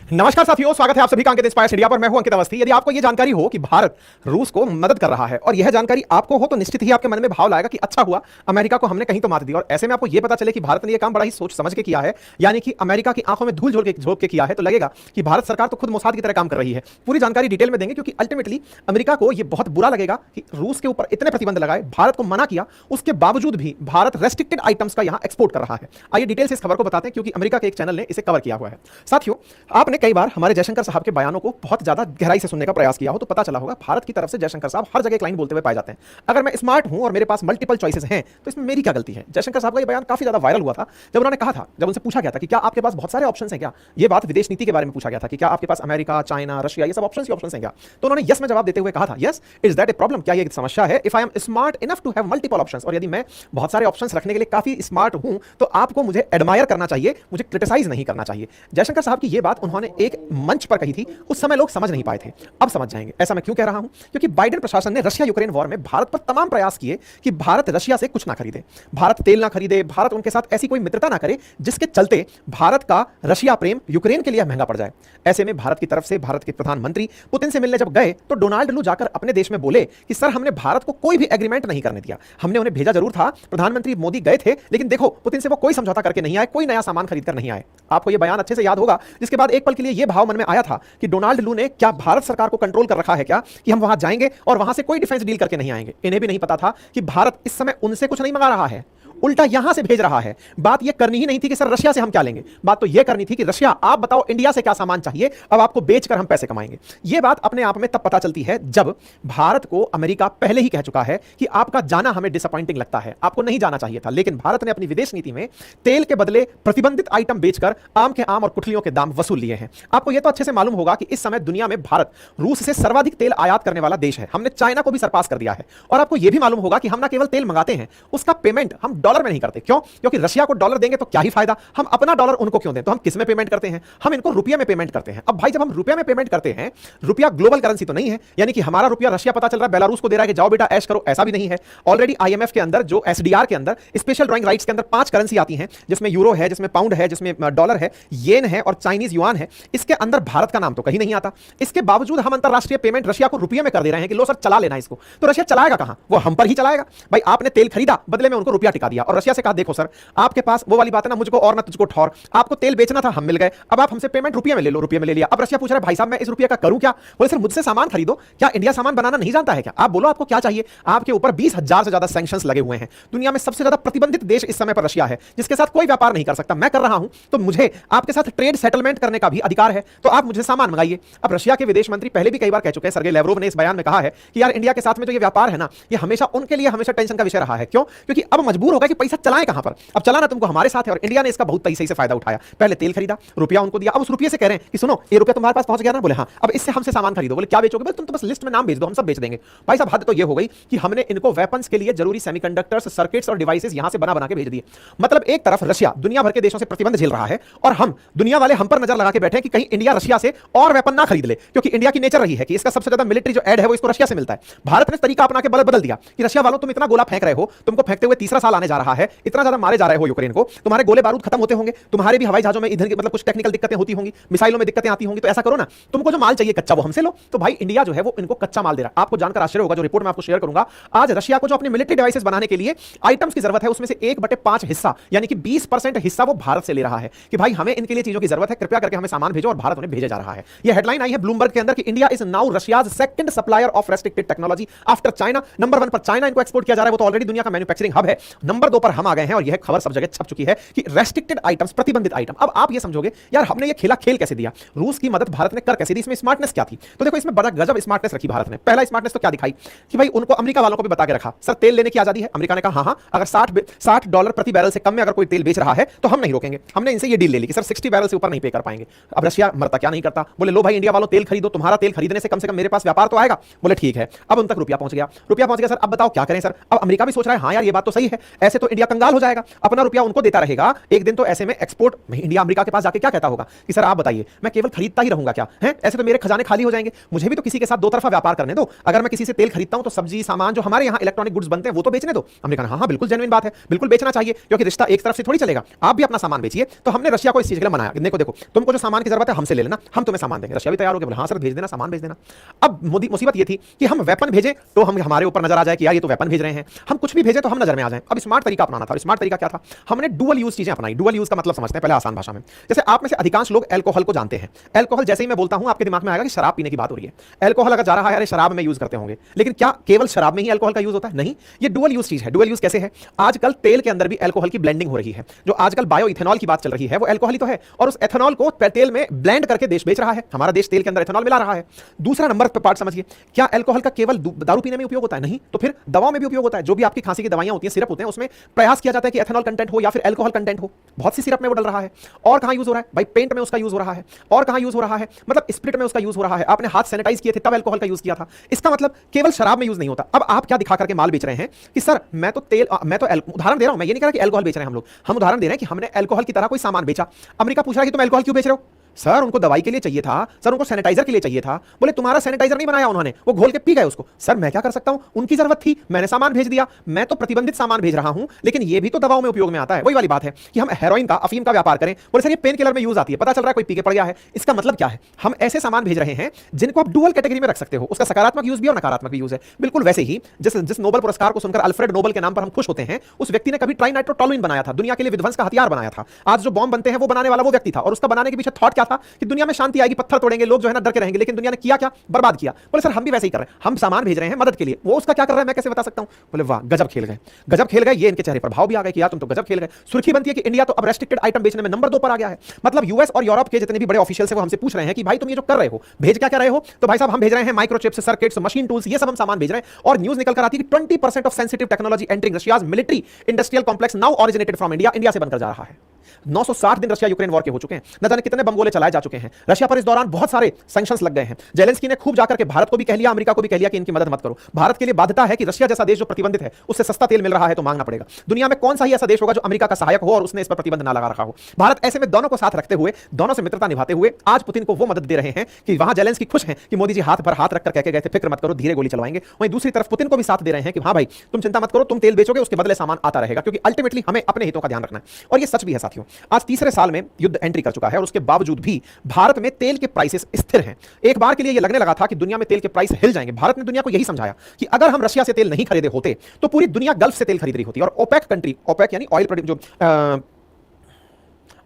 नमस्कार साथियों, स्वागत है आप सभी का अंकित इंस्पायर्स इंडिया पर। मैं हूं अंकित अवस्थी। यदि आपको यह जानकारी हो कि भारत रूस को मदद कर रहा है और यह जानकारी आपको हो तो निश्चित ही आपके मन में भाव लाएगा कि अच्छा हुआ, अमेरिका को हमने कहीं तो मात दी। और ऐसे में आपको यह पता चले कि भारत ने यह काम बड़ा ही सोच समझ के किया है, यानी कि अमेरिका की आंखों में धूल झोंक के किया है, तो लगेगा कि भारत सरकार तो खुद मोसाद की तरह काम कर रही है। पूरी जानकारी डिटेल में देंगे, क्योंकि अल्टीमेटली अमेरिका को यह बहुत बुरा लगेगा कि रूस के ऊपर इतने प्रतिबंध लगाए, भारत को मना किया, उसके बावजूद भी भारत रेस्ट्रिक्टेड आइटम्स का यहां एक्सपोर्ट कर रहा है। आइए डिटेल से इस खबर को बताते हैं, क्योंकि अमेरिका के एक चैनल ने इसे कवर किया हुआ है। साथियों, आपने कई बार हमारे जयशंकर साहब के बयानों को बहुत ज्यादा गहराई से सुनने का प्रयास किया हो तो पता चला होगा भारत की तरफ से जयशंकर साहब हर जगह क्लाइन बोलते हुए पाए जाते हैं। अगर मैं स्मार्ट हूं और मेरे पास मल्टीपल चॉइसेस हैं तो इसमें मेरी क्या गलती है? जयशंकर साहब का यह बयान काफी ज्यादा वायरल हुआ था जब उन्होंने कहा था, जब उनसे पूछा गया था कि क्या आपके पास बहुत सारे ऑप्शंस हैं क्या। यह बात विदेश नीति के बारे में पूछा गया था कि क्या आपके पास अमेरिका, चाइना, रशिया ये सब ऑप्शंस हैं क्या। तो उन्होंने यस में जवाब देते हुए कहा था, yes is that a problem, क्या ये एक समस्या है? If I am smart enough to have multiple options, और यदि मैं बहुत सारे ऑप्शंस रखने के लिए काफी स्मार्ट हूं तो आपको मुझे एडमायर करना चाहिए, मुझे क्रिटिसाइज नहीं करना चाहिए। जयशंकर साहब की यह बात उन्होंने एक मंच पर कही थी, उस समय लोग समझ नहीं पाए थे, अब समझ जाएंगे। ऐसा मैं क्यों कह रहा हूं? क्योंकि बाइडेन प्रशासन ने रशिया यूक्रेन वॉर में भारत पर तमाम प्रयास किए कि भारत रशिया से कुछ ना खरीदे, भारत तेल ना खरीदे, भारत उनके साथ ऐसी कोई मित्रता ना करे जिसके चलते भारत का रशिया प्रेम यूक्रेन के लिए महंगा पड़ जाए। ऐसे में भारत की तरफ से भारत के प्रधानमंत्री पुतिन से मिलने जब गए तो डोनाल्ड लू जाकर अपने देश में बोले कि सर, हमने भारत को कोई भी एग्रीमेंट नहीं करने दिया, हमने उन्हें भेजा जरूर था, प्रधानमंत्री मोदी गए थे, लेकिन देखो पुतिन से वो कोई समझौता करके नहीं आए, कोई नया सामान खरीदकर नहीं आए। आपको यह बयान अच्छे से याद होगा, जिसके बाद एक पल के लिए यह भाव मन में आया था कि डोनाल्ड लू ने क्या भारत सरकार को कंट्रोल कर रखा है क्या, कि हम वहां जाएंगे और वहां से कोई डिफेंस डील करके नहीं आएंगे। इन्हें भी नहीं पता था कि भारत इस समय उनसे कुछ नहीं मंगा रहा है, उल्टा यहां से भेज रहा है। बात यह करनी ही नहीं थी कि सर रशिया से हम क्या लेंगे, बात तो यह करनी थी कि रशिया आप बताओ इंडिया से क्या सामान चाहिए, अब आपको बेचकर हम पैसे कमाएंगे। यह बात अपने आप में तब पता चलती है जब भारत को अमेरिका पहले ही कह चुका है कि आपका जाना हमें डिसअपॉइंटिंग लगता है, आपको नहीं जाना चाहिए था, लेकिन भारत ने अपनी विदेश नीति में तेल के बदले प्रतिबंधित आइटम बेचकर आम के आम और कुठलियों के दाम वसूल लिए हैं। आपको यह तो अच्छे से मालूम होगा कि इस समय दुनिया में भारत रूस से सर्वाधिक तेल आयात करने वाला देश है, हमने चाइना को भी सरपास कर दिया है। और आपको यह भी मालूम होगा कि हम ना केवल तेल मंगाते हैं, उसका पेमेंट हम डॉलर में नहीं करते। क्यों? क्योंकि रशिया को डॉलर देंगे तो क्या ही फायदा, हम अपना डॉलर उनको क्यों दें? तो हम किस में पेमेंट करते हैं? हम इनको रुपया में पेमेंट करते हैं। अब भाई, जब हम रुपया में पेमेंट करते हैं, रुपया ग्लोबल करेंसी तो नहीं है, यानी कि हमारा रुपया रशिया पता चल रहा है बेलारूस को दे रहा है कि जाओ बेटा ऐश करो, ऐसा भी नहीं है। ऑलरेडी आईएमएफ के अंदर जो एसडीआर के अंदर स्पेशल ड्राइंग राइट्स के अंदर 5 करेंसी आती हैं, जिसमें यूरो है, जिसमें पाउंड है, जिसमें डॉलर है, येन है और चाइनीज युआन है। इसके अंदर भारत का नाम तो कहीं नहीं आता। इसके बावजूद हम अंतरराष्ट्रीय पेमेंट रशिया को रुपये में कर दे रहे हैं कि लो सर चला लेना इसको। तो रशिया चलाएगा कहां? वो हम पर ही चलाएगा। भाई, आपने तेल खरीदा, बदले में उनको रुपया टिका दिया और रशिया से कहा देखो सर, आपके पास वो वाली बात है ना, मुझको और ना तुझको ठौर, आपको तेल बेचना था, हम मिल गए, अब आप हमसे पेमेंट रुपये में ले लो, रुपये में ले लिया। अब रशिया पूछ रहा है भाई साहब मैं इस रुपये का करूं क्या? बोले सर मुझसे सामान खरीदो। क्या इंडिया सामान बनाना नहीं जानता है क्या? आप बोलो आपको क्या चाहिए। आपके ऊपर 20,000 से ज्यादा सैंक्शंस लगे हुए हैं। दुनिया में सबसे ज्यादा प्रतिबंधित देश इस समय पर रशिया है, जिसके साथ कोई व्यापार नहीं कर सकता। मैं कर रहा हूं तो मुझे आपके साथ ट्रेड सेटलमेंट करने का भी अधिकार है, तो आप मुझे सामान मंगाइए। अब रशिया के विदेश मंत्री पहले भी कई बार कह चुके हैं, सर्गेई लेवरोव ने इस बयान में कहा है कि यार इंडिया के साथ में जो ये व्यापार है ना, ये हमेशा उनके लिए हमेशा टेंशन का विषय रहा है। क्यों? क्योंकि अब मजबूर होगा कि पैसा चलाएं कहां पर। अब चलाना तुमको हमारे साथ है और इंडिया ने इसका बहुत सही से फायदा उठाया। पहले तेल खरीदा, रुपया उनको दिया, अब उस रुपये से कह रहे हैं कि सुनो ये रुपया तुम्हारे पास पहुंच गया ना, बोले हाँ, अब इससे हमसे सामान खरीदो। बोले क्या बेचोगे? बोले तुम तो बस लिस्ट में नाम भेज दो, हम सब बेच देंगे। भाई साहब, हद तो ये हो गई कि हमने इनको वेपन्स के लिए जरूरी सेमीकंडक्टर्स, सर्किट्स और डिवाइसेस यहां से बना के भेज दिए। मतलब एक तरफ रशिया दुनिया भर के देशों से प्रतिबंध झेल रहा है और हम दुनिया वाले हम पर नजर लगा के बैठे हैं कि कहीं इंडिया रशिया से और वेपन ना खरीद ले, क्योंकि इंडिया की नेचर रही है कि इसका सबसे ज्यादा मिलिट्री जो एड है वो इसको रशिया से मिलता है। भारत ने तरीका अपना के बदल दिया कि रशिया वालों तुम इतना गोला फेंक रहे हो, तुमको फेंकते हुए तीसरा साल आने जा रहा है, इतना ज्यादा मारे जा रहे हो यूक्रेन को, तुम्हारे गोले बारूद खत्म होते होंगे, तुम्हारे भी हवाई जहाजों में इधर मतलब कुछ टेक्निकल दिक्कतें होती होंगी, मिसाइलों में दिक्कतें आती होंगी, तो ऐसा करो ना, तुमको जो माल चाहिए कच्चा वो हमसे लो। तो भाई इंडिया जो है वो इनको कच्चा माल दे रहा है। आपको जानकर आश्चर्य होगा, जो रिपोर्ट मैं आपको शेयर करूंगा, आज रशिया को जो अपनी मिलिट्री डिवाइसेस बनाने के लिए आइटम्स की जरूरत है, उसमें से 1/5 हिस्सा यानी कि 20% हिस्सा वो भारत से ले रहा है कि भाई हमें इनके लिए चीजों की जरूरत है, कृपया करके हमें सामान भेजो, और भारत उन्हें भेजे जा रहा है। यह हेडलाइन आई है ब्लूमबर्ग के अंदर कि India is now Russia's second supplier of restricted technology after China. Number 1 पर चाइना इनको एक्सपोर्ट किया जा रहा है, वो तो ऑलरेडी दुनिया का मैन्युफैक्चरिंग हब है। नंबर 2 पर हम आ गए हैं और यह खबर सब जगह छप चुकी है कि रेस्ट्रिक्टेड आइटम्स, प्रतिबंधित आइटम। अब आप ये समझोगे यार हमने ये खेला खेल कैसे दिया, रूस की मदद भारत ने कर कैसे दी, इसमें स्मार्टनेस क्या थी? तो देखो इसमें बड़ा गजब स्मार्टनेस रखी भारत ने। पहला स्मार्टनेस तो क्या दिखाई कि भाई उनको अमेरिका वालों को भी बता के रखा, सर तेल लेने की आजादी है। अमेरिका ने कहा हां, अगर 60 डॉलर प्रति बैरल से कम में अगर कोई तेल बेच रहा है तो हम नहीं रोकेंगे। हमने इनसे ये डील ले ली कि सर 60 बैरल से ऊपर नहीं पे कर पाएंगे। अब रशिया मरता क्या नहीं करता, बोले लो भाई इंडिया वालों तेल खरीदो, तुम्हारा तेल खरीदने से कम मेरे पास व्यापार तो आएगा। बोले ठीक है। अब उन तक रुपया पहुंच गया सर, अब बताओ क्या करें सर। अब अमेरिका भी सोच रहा है हाँ यार ये बात तो सही है, ऐसे तो इंडिया कंगाल हो जाएगा, अपना रुपया उनको देता रहेगा, एक दिन तो ऐसे में एक्सपोर्ट इंडिया अमेरिका के पास जाके क्या कहता होगा कि सर आप बताइए मैं केवल खरीदता ही रहूंगा क्या है, ऐसे तो मेरे खजाने खाली हो जाएंगे, मुझे भी तो किसी के साथ दो तरफा व्यापार करने दो, अगर मैं किसी से तेल खरीदता हूं तो सब्जी सामान जो हमारे यहाँ इलेक्ट्रॉनिक गुड्स बनते हैं वो तो बेचने दो। हमने कहा हाँ बिल्कुल जेन्युइन बात है, बिल्कुल बेचना चाहिए, क्योंकि रिश्ता एक तरफ से थोड़ी चलेगा, आप भी अपना सामान बेचिए। तो हमने रशिया को इस चीज के लिए मनाया, देखो देखो तुमको जो सामान की जरूरत है हमसे ले लेना, हम तुम्हें सामान देंगे। रशिया भी तैयार हो गया, हाँ सर भेज देना, सामान भेज देना। अब मुसीबत ये थी कि हम वेपन भेजे तो हम हमारे ऊपर नजर आ जाए कि यार ये तो वेपन भेज रहे हैं, हम कुछ भी भेजे तो हम नजर में आ जाए। अब स्मार्ट तरीका अपनाना था। स्मार्ट तरीका क्या था? हमने डुअल यूज चीजें अपनाई। डुअल यूज का मतलब समझते हैं पहले आसान भाषा में। जैसे आप में से अधिकांश लोग अल्कोहल को जानते हैं। अल्कोहल जैसे ही मैं बोलता हूं आपके दिमाग में आएगा कि शराब पीने की बात हो रही है। अल्कोहल अगर जा रहा है अरे शराब में यूज करते होंगे, लेकिन क्या केवल शराब में ही अल्कोहल का यूज होता है? नहीं, ये डुअल यूज चीज है। डुअल यूज कैसे है? आजकल तेल के अंदर भी अल्कोहल की ब्लेंडिंग हो रही है। जो आजकल बायो इथेनॉल की बात चल रही है वो अल्कोहल ही तो है, और उस एथेनॉल को तेल में ब्लेंड करके देश बेच रहा है। हमारा देश तेल के अंदर एथेनॉल मिला रहा है। दूसरा नंबर पर पार्ट समझिए, क्या अल्कोहल का केवल दारू पीने में उपयोग होता है? नहीं, तो फिर दवाओं में भी उपयोग होता है। जो भी आपकी खांसी की दवाइयां होती हैं, सिरप होते हैं, उसमें प्रयास किया जाता है कि एथेनॉल कंटेंट हो या फिर अल्कोहल कंटेंट हो। बहुत सी सिरप में वो डल रहा है। और कहां यूज हो रहा है भाई? पेंट में उसका यूज हो रहा है। और कहां यूज हो रहा है? मतलब स्प्रिट में उसका यूज हो रहा है। आपने हाथ सैनिटाइज किए थे तब अल्कोहल का यूज किया था। इसका मतलब केवल शराब में यूज नहीं होता। अब आप क्या दिखा करके माल बेच रहे हैं कि सर मैं तो उदाहरण दे रहा हूं, मैं ये नहीं कह रहा कि अल्कोहल बेच रहे हैं हम लोग, हम उदाहरण दे रहे हैं कि हमने अल्कोहल की तरह कोई सामान बेचा। अमेरिका पूछ रहा है कि तुम अल्कोहल क्यों बेच रहे हो? सर उनको दवाई के लिए चाहिए था, सर उनको सैनिटाइजर के लिए चाहिए था। बोले तुम्हारा सैनिटाइजर नहीं बनाया उन्होंने, वो घोल के पी गए उसको। सर मैं क्या कर सकता हूं, उनकी जरूरत थी, मैंने सामान भेज दिया। मैं तो प्रतिबंधित सामान भेज रहा हूं, लेकिन ये भी तो दवाओं में उपयोग में आता है। वही वाली बात है कि हम हेरोइन का, अफीम का व्यापार करें, बोले सर ये पेन किलर में यूज आती है, पता चल रहा है कोई पी के पड़ गया है। इसका मतलब क्या है? हम ऐसे सामान भेज रहे हैं जिनको आप डुअल कैटेगरी में रख सकते हो। उसका सकारात्मक यूज भी और नकारात्मक भी यूज है। बिल्कुल वैसे ही जिस नोबेल पुरस्कार को सुनकर अल्फ्रेड नोबेल के नाम पर हम खुश होते हैं, उस व्यक्ति ने कभी ट्राइनाइट्रोटोलुइन बनाया था, दुनिया के लिए विध्वंस का हथियार बनाया था। आज जो बॉम्ब बनते हैं वो बनाने वाला वो व्यक्ति था, और उसका बनाने के पीछे थॉट क्या था कि दुनिया में शांति आएगी, पत्थर तोड़ेंगे, लोग जो है ना डर के रहेंगे। लेकिन दुनिया ने किया क्या? बर्बाद किया। बोले सर हम भी वैसे ही कर रहे हैं, हम सामान भेज रहे हैं मदद के लिए, वो उसका क्या कर रहा है मैं कैसे बता सकता हूं? बोले वाह गजब खेल गए, गजब खेल गए। ये इनके चेहरे पर भाव भी आ गए कि यार तुम तो गजब खेल गए। सुर्खी बनती है कि इंडिया तो अब रेस्ट्रिक्टेड आइटम बेचने में नंबर 2 पर आ गया है। मतलब यूएस और यूरोप के जितने भी बड़े ऑफिशियल से वो हमसे पूछ रहे हैं कि भाई तुम ये जो कर रहे हो भेज क्या क्या रहे हो? तो भाई साहब हम भेज रहे हैं माइक्रोचिप्स, सर्किट्स, मशीन टूल्स, ये सब हम सामान भेज रहे हैं। और न्यूज निकल कर आती है कि 20% of sensitive technology entering Russia's military industrial complex now originated from India. India से बनकर जा रहा है। 960 दिन रशिया यूक्रेन वॉर के हो चुके हैं, न जाने कितने बम गोले चलाए जा चुके हैं रशिया पर। इस दौरान बहुत सारे सैंक्शंस लग गए हैं। जेलेंस्की ने खूब जाकर के भारत को भी कह लिया, अमेरिका को भी कह लिया कि इनकी मदद मत करो। भारत के लिए बाध्यता है कि रशिया जैसा देश जो प्रतिबंधित है उससे सस्ता तेल मिल रहा है तो मांगना पड़ेगा। दुनिया में कौन सा ही ऐसा देश होगा जो अमेरिका का सहायक हो और उसने इस पर प्रतिबंध ना लगा रखा हो? भारत ऐसे में दोनों को साथ रखते हुए, दोनों से मित्रता निभाते हुए आज पुतिन को वो मदद दे रहे हैं कि वहां जेलेंस्की खुश हैं कि मोदी जी हाथ पर हाथ रखकर कह के गए थे फिक्र मत करो, धीरे गोली चलवाएंगे। वहीं दूसरी तरफ पुतिन को भी साथ दे रहे हैं कि हां भाई तुम चिंता मत करो, तुम तेल बेचोगे उसके बदले सामान आता रहेगा, क्योंकि अल्टीमेटली हमें अपने हितों का ध्यान रखना है। और ये सच भी है साथियों। आज तीसरे साल में युद्ध एंट्री कर चुका है और उसके बावजूद भी भारत में तेल के प्राइसेस स्थिर हैं। एक बार के लिए यह लगने लगा था कि दुनिया में तेल के प्राइस हिल जाएंगे। भारत ने दुनिया को यही समझाया कि अगर हम रशिया से तेल नहीं खरीदे होते तो पूरी दुनिया गल्फ से तेल खरीद रही होती। और ओपेक कंट्री, ओपेक यानी ऑयल जो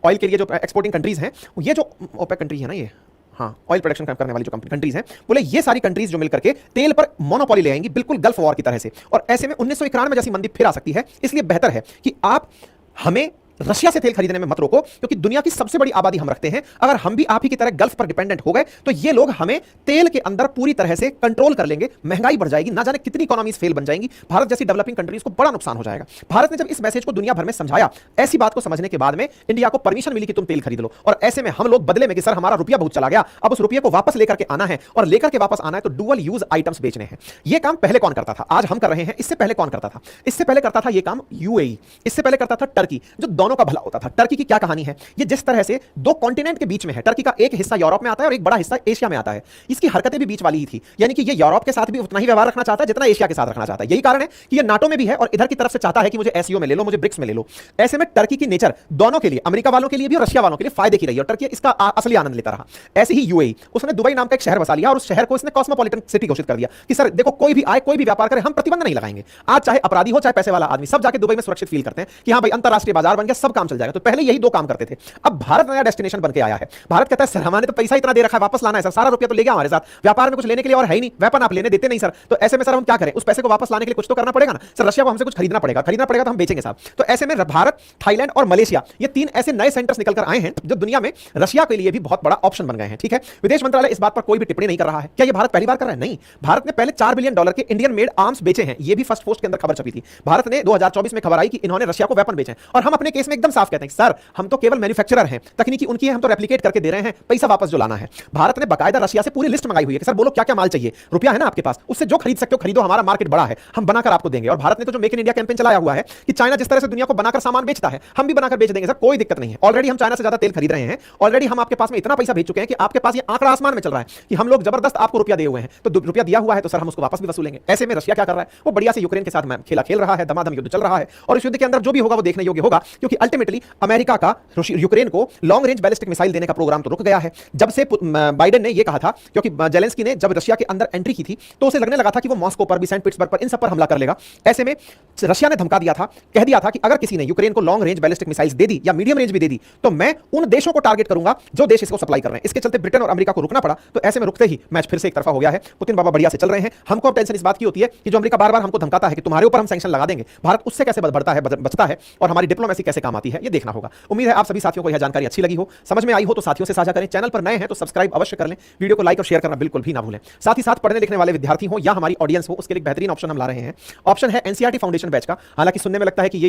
ऑयल के लिए जो एक्सपोर्टिंग कंट्रीज हैं, ये जो ओपेक कंट्री है ना, ये हाँ ऑयल प्रोडक्शन करने वाली जो कंट्रीज हैं, बोले ये सारी कंट्रीज जो मिलकर के तेल पर मोनोपोली ले आएंगी, बिल्कुल गल्फ वॉर की तरह से। और ऐसे में 1991 जैसी मंदी फिर आ सकती है। इसलिए बेहतर है कि आप हमें रशिया से तेल खरीदने में मत रोको, क्योंकि दुनिया की सबसे बड़ी आबादी हम रखते हैं। अगर हम भी आप ही की तरह गल्फ पर डिपेंडेंट हो गए तो ये लोग हमें तेल के अंदर पूरी तरह से कंट्रोल कर लेंगे, महंगाई बढ़ जाएगी, ना जाने कितनी इकोनॉमीज फेल बन जाएंगी, भारत जैसी डेवलपिंग कंट्रीज को बड़ा नुकसान हो जाएगा। भारत ने जब इस मैसेज को दुनिया भर में समझाया, ऐसी बात को समझने के बाद में इंडिया को परमिशन मिली कि तुम तेल खरीद लो। और ऐसे में हम लोग बदले में कि सर हमारा रुपया बहुत चला गया, अब उस रुपये को वापस लेकर के आना है, और लेकर के वापस आना है तो डुअल यूज आइटम्स बेचने हैं। यह काम पहले कौन करता था? आज हम कर रहे हैं। इससे पहले कौन करता था? इससे पहले करता था यह काम यूएई, इससे पहले करता था टर्की, जो दोनों का भला होता था। टर्की की क्या कहानी है? ये जिस तरह से दो कॉन्टिनेंट के बीच में है, टर्की का एक हिस्सा यूरोप में आता है और एक बड़ा हिस्सा एशिया में आता है। इसकी हरकतें भी बीच वाली ही थी, यानी कि ये यूरोप के साथ भी उतना ही व्यवहार रखना चाहता है जितना एशिया के साथ रखना चाहता है। यही कारण है कि ये नाटो में भी है और इधर की तरफ से चाहता है कि मुझे एसईओ में ले लो, मुझे ब्रिक्स में ले लो। ऐसे में टर्की की नेचर दोनों के लिए, अमेरिका वालों के लिए भी और रशिया वालों के लिए फायदे की रही और टर्की इसका असली आनंद लेता रहा। ऐसे ही यूएई, उसने दुबई नाम का एक शहर बसा लिया और उस शहर को इसने कॉस्मोपॉलिटन सिटी घोषित कर दिया कि सर देखो कोई भी आए, कोई भी व्यापार करे, हम प्रतिबंध नहीं लगाएंगे। आज चाहे अपराधी हो चाहे पैसे वाला आदमी, सब जाके दुबई में सुरक्षित फील करते हैं कि हाँ भाई अंतरराष्ट्रीय बाजार बन गया, सब काम चल जाएगा। तो पहले यही दो काम करते थे। अब भारत नया डेस्टिनेशन बनके आया है। भारत कहता है सर हमारे तो पैसा इतना दे रखा है, वापस लाना है सर, सारा रुपया तो ले गया हमारे साथ, व्यापार में कुछ लेने के लिए और है ही नहीं, वेपन आप लेने देते नहीं सर, तो ऐसे में सर हम क्या करें? उस पैसे को वापस लाने के लिए कुछ तो करना पड़ेगा ना सर, रशिया को हमसे कुछ खरीदना पड़ेगा, खरीदना पड़ेगा तो हम बेचेंगे साहब। तो ऐसे में भारत, थाईलैंड और मलेशिया, ये 3 ऐसे नए सेंटर्स निकल कर आए हैं जो दुनिया में रशिया के लिए भी बहुत बड़ा ऑप्शन बन गए हैं। ठीक है, विदेश मंत्रालय इस बात पर कोई भी टिप्पणी नहीं कर रहा है। क्या ये भारत पहली बार कर रहा है? नहीं, भारत ने पहले $4 बिलियन के इंडियन मेड आर्म्स बेचे हैं। ये भी फर्स्ट पोस्ट के अंदर खबर छपी थी। भारत ने 2024 में खबर आई कि इन्होंने रशिया को वेपन बेचे, और हम अपने केस केस में एकदम साफ कहते हैं सर हम तो केवल मैन्युफैक्चरर हैं, तकनीकी उनकी है, हम तो रेप्लिकेट करके दे रहे हैं, पैसा वापस जो लाना है। भारत ने बकायदा रशिया से पूरी लिस्ट मंगाई हुई है कि सर बोलो क्या क्या माल चाहिए, रुपया है ना आपके पास, उससे जो खरीद सकते हो खरीदो, हमारा मार्केट बड़ा है, हम बनाकर आपको देंगे। और भारत ने तो जो मेक इन इंडिया कैंपेन चलाया हुआ है कि चाइना जिस तरह से दुनिया को बनाकर सामान बेचता है हम भी बनाकर बेच देंगे सर, कोई दिक्कत नहीं है। ऑलरेडी हम चाइना से ज्यादा तेल खरीद रहे हैं, ऑलरेडी हम आपके पास में इतना पैसा भेज चुके हैं कि आपके पास ये आंकड़ा आसमान में चल रहा है कि हम लोग जबरदस्त आपको रुपया दिए हुए हैं, तो रुपया दिया हुआ है तो सर हम उसको वापस भी वसूलेंगे। ऐसे में रशिया क्या कर रहा है, वो बढ़िया से यूक्रेन के साथ खेला खेल रहा है, दमादम युद्ध चल रहा है, और इस युद्ध के अंदर जो भी होगा वो देखने योग्य होगा, क्योंकि अल्टीमेटली अमेरिका का यूक्रेन को लॉन्ग रेंज बैलिस्टिक मिसाइल देने का प्रोग्राम तो रुक गया है। जब से बाइडेन ने यह कहा था, क्योंकि जेलेंस्की ने जब रशिया के अंदर एंट्री की थी तो उसे लगने लगा था कि वो मॉस्को पर भी, सेंट पीटर्सबर्ग पर, इन सब पर हमला कर लेगा। ऐसे में रशिया ने धमका दिया था, कह दिया था कि अगर किसी ने यूक्रेन को लॉन्ग रेंज बैलिस्टिक मिसाइल्स दे दी या मीडियम रेंज भी दे दी तो मैं उन देशों को टारगेट करूंगा जो देश इसको सप्लाई कर रहे हैं। इसके चलते ब्रिटेन और अमेरिका को रुकना पड़ा। तो ऐसे में रुकते ही मैच फिर से एक तरफा हो गया है। पुतिन बाबा बढ़िया से चल रहे हैं। हमको अब टेंशन इस बात की होती है कि जो अमेरिका बार-बार हमको धमकाता है कि तुम्हारे ऊपर हम सैंक्शन लगा देंगे, भारत उससे कैसे बढ़ता है, बचता है, और हमारी डिप्लोमेसी कैसे काम आती है, ये देखना होगा। उम्मीद है आप सभी साथियों को यह जानकारी अच्छी लगी हो, समझ में आई हो तो साथियों से साझा करें। चैनल पर नए हैं तो सब्सक्राइब अवश्य कर लें, वीडियो को लाइक और शेयर करना बिल्कुल भी ना भूलें। साथ ही साथ पढ़ने लिखने वाले विद्यार्थी हो या हमारी ऑडियंस हो, उसके लिए बेहतरीन ऑप्शन हम ला रहे हैं। ऑप्शन है एनसीईआरटी फाउंडेशन बैच का। हालांकि सुनने में लगता है कि ये